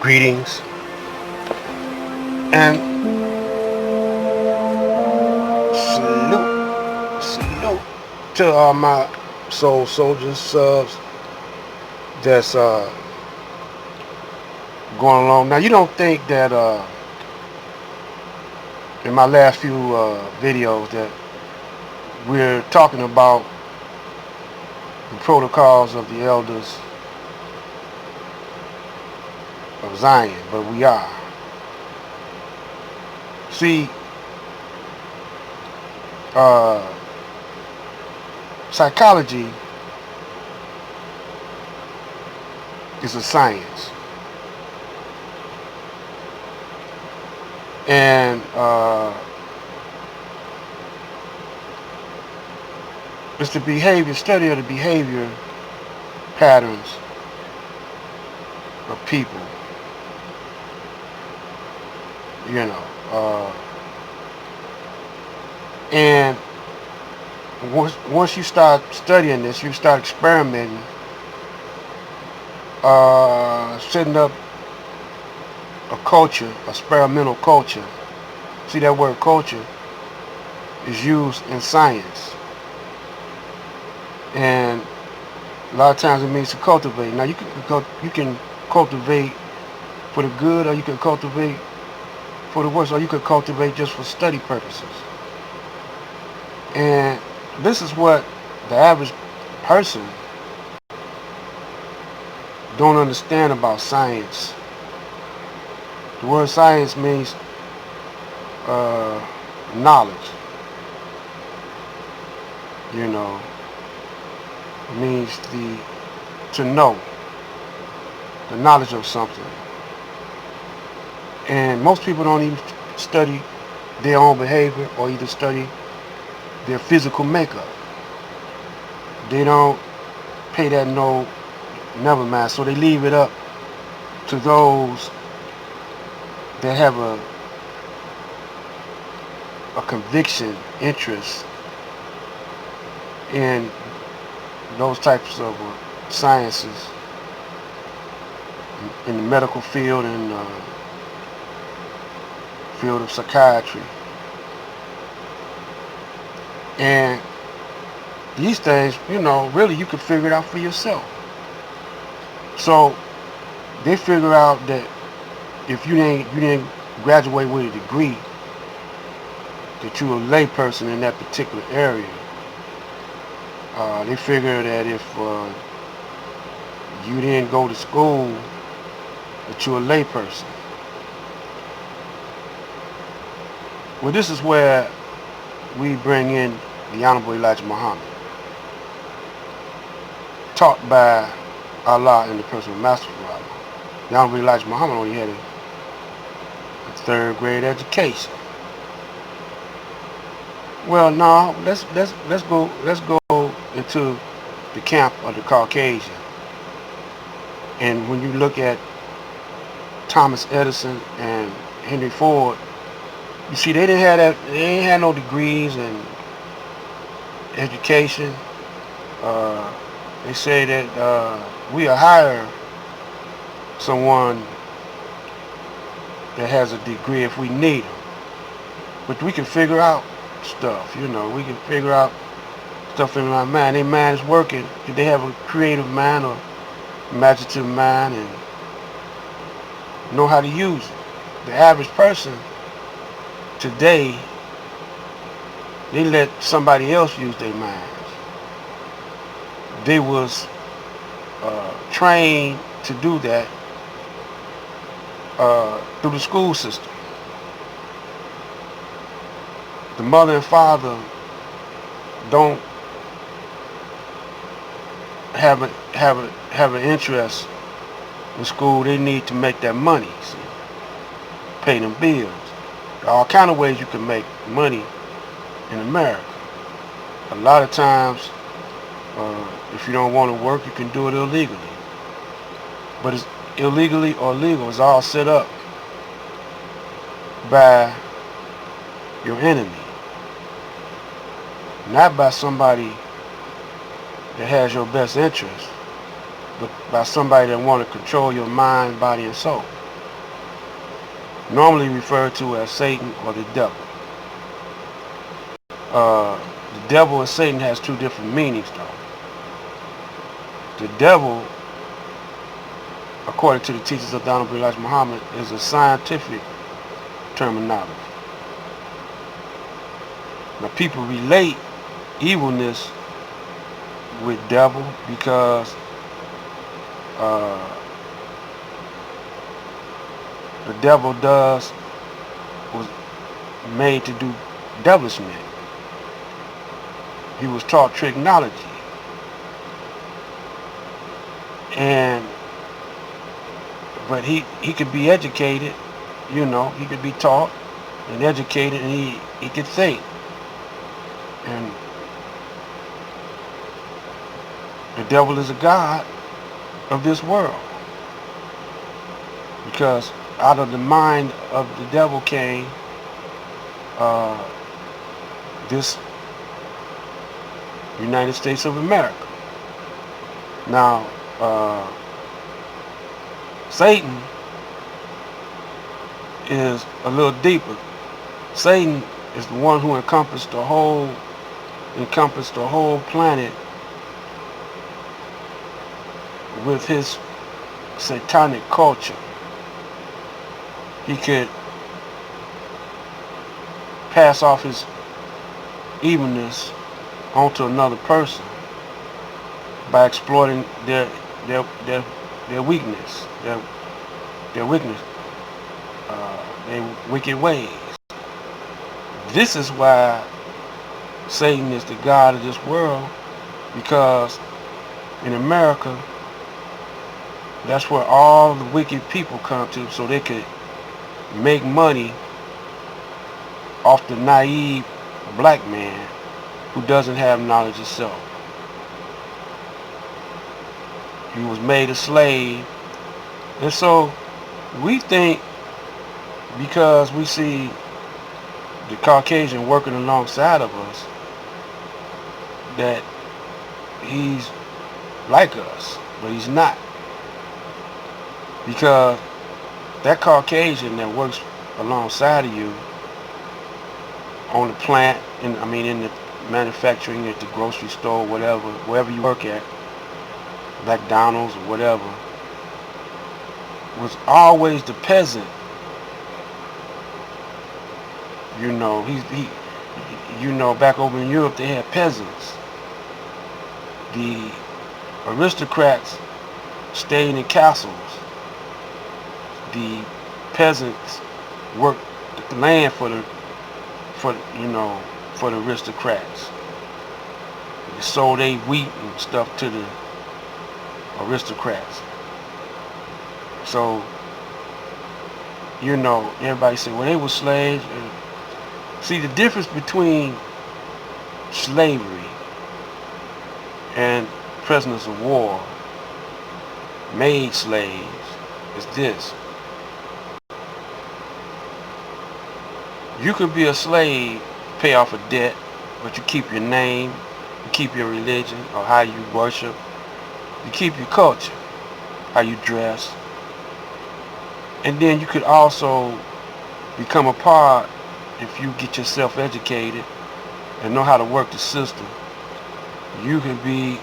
Greetings and salute to all my soul soldiers subs that's going along. Now you don't think that in my last few videos that we're talking about the protocols of the elders of Zion, but we are. See, psychology is a science, and it's the study of the behavior patterns of people. And once you start studying this, you start experimenting, setting up a culture, experimental culture. See, that word culture is used in science, and a lot of times it means to cultivate. Now you can cultivate for the good, or you can cultivate for the worse, or you could cultivate just for study purposes. And this is what the average person don't understand about science. The word science means knowledge. It means to know, the knowledge of something. And most people don't even study their own behavior or either study their physical makeup. They don't pay that never mind. So they leave it up to those that have a conviction, interest in those types of sciences in the medical field and field of psychiatry. And these things, really you can figure it out for yourself. So they figure out that if you didn't graduate with a degree, that you're a lay person in that particular area. They figure that if you didn't go to school, that you're a lay person. Well, this is where we bring in the Honorable Elijah Muhammad, taught by Allah in the person of Master Allah. The Honorable Elijah Muhammad only had a third grade education. Well, no, let's go into the camp of the Caucasian. And when you look at Thomas Edison and Henry Ford, you see they ain't had no degrees in education. They say that we'll hire someone that has a degree if we need them, but we can figure out stuff. We can figure out stuff in our mind. Their mind is working. They have a creative mind or imaginative mind and know how to use it. The average person today, they let somebody else use their minds. They was trained to do that through the school system. The mother and father don't have an interest in school. They need to make that money, see, pay them bills. There are all kind of ways you can make money in America. A lot of times, if you don't want to work, you can do it illegally. But it's illegally or legal. It's all set up by your enemy, not by somebody that has your best interest, but by somebody that want to control your mind, body, and soul. normally referred to as Satan or the devil. The devil and Satan has two different meanings though. The devil, according to the teachings of the Honorable Elijah Muhammad, is a scientific terminology. Now people relate evilness with devil because the devil was made to do devilishment. He was taught tricknology. But he could be educated, you know, he could be taught and educated, and he could think. And the devil is a god of this world, because out of the mind of the devil came this United States of America. Now, Satan is a little deeper. Satan is the one who encompassed the whole planet with his satanic culture. He could pass off his evilness onto another person by exploiting their weakness, their wicked ways. This is why Satan is the god of this world, because in America, that's where all the wicked people come to, so they could make money off the naive black man who doesn't have knowledge of self. He was made a slave. And so we think, because we see the Caucasian working alongside of us, that he's like us, but he's not. Because that Caucasian that works alongside of you on the plant, in the manufacturing, at the grocery store, whatever, wherever you work at, McDonald's or whatever, was always the peasant. You know, back over in Europe they had peasants. The aristocrats stayed in castles. The peasants worked the land for the aristocrats. They sold their wheat and stuff to the aristocrats. So, everybody say, well, they were slaves. See, the difference between slavery and prisoners of war, made slaves, is this. You could be a slave, pay off a debt, but you keep your name, you keep your religion, or how you worship, you keep your culture, how you dress. And then you could also become a part, if you get yourself educated and know how to work the system. You can be,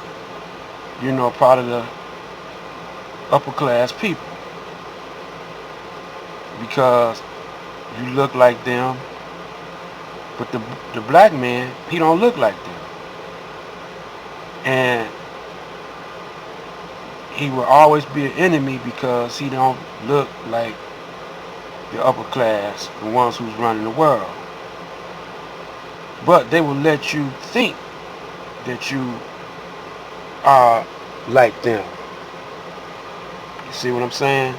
a part of the upper class people, because you look like them. But the black man, he don't look like them. And he will always be an enemy, because he don't look like the upper class, the ones who's running the world. But they will let you think that you are like them. You see what I'm saying?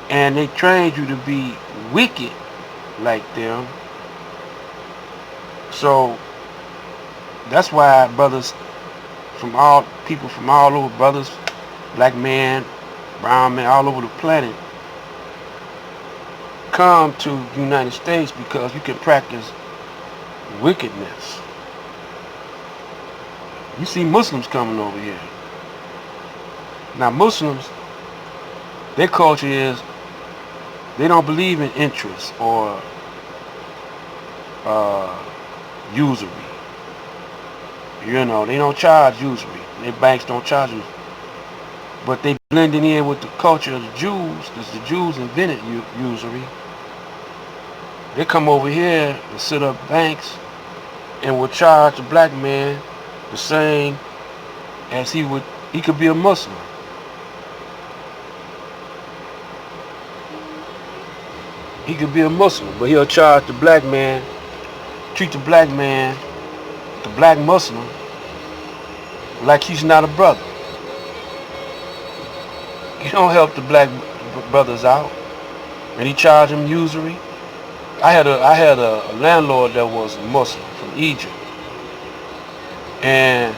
And they trained you to be wicked like them. So that's why brothers people from all over, brothers, black men, brown men, all over the planet, come to the United States, because you can practice wickedness. You see Muslims coming over here. Now Muslims, their culture is, They don't believe in interest or usury. You know, they don't charge usury. Their banks don't charge usury. But they blending in with the culture of the Jews, because the Jews invented usury. They come over here and set up banks and will charge a black man the same as he could be a Muslim. He could be a Muslim, but he'll charge the black man, treat the black man, the black Muslim, like he's not a brother. You don't help the black brothers out, and he charged them usury. I had a landlord that was Muslim from Egypt, and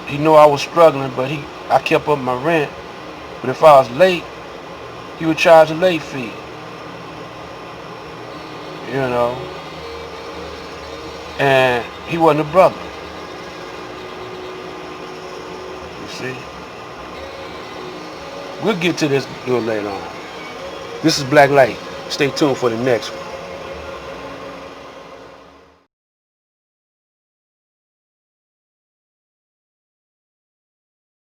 he knew I was struggling, but I kept up my rent. But if I was late, he would charge a late fee. You know, and he wasn't a brother. You see, we'll get to this a little later on. This is Black Light. Stay tuned for the next one.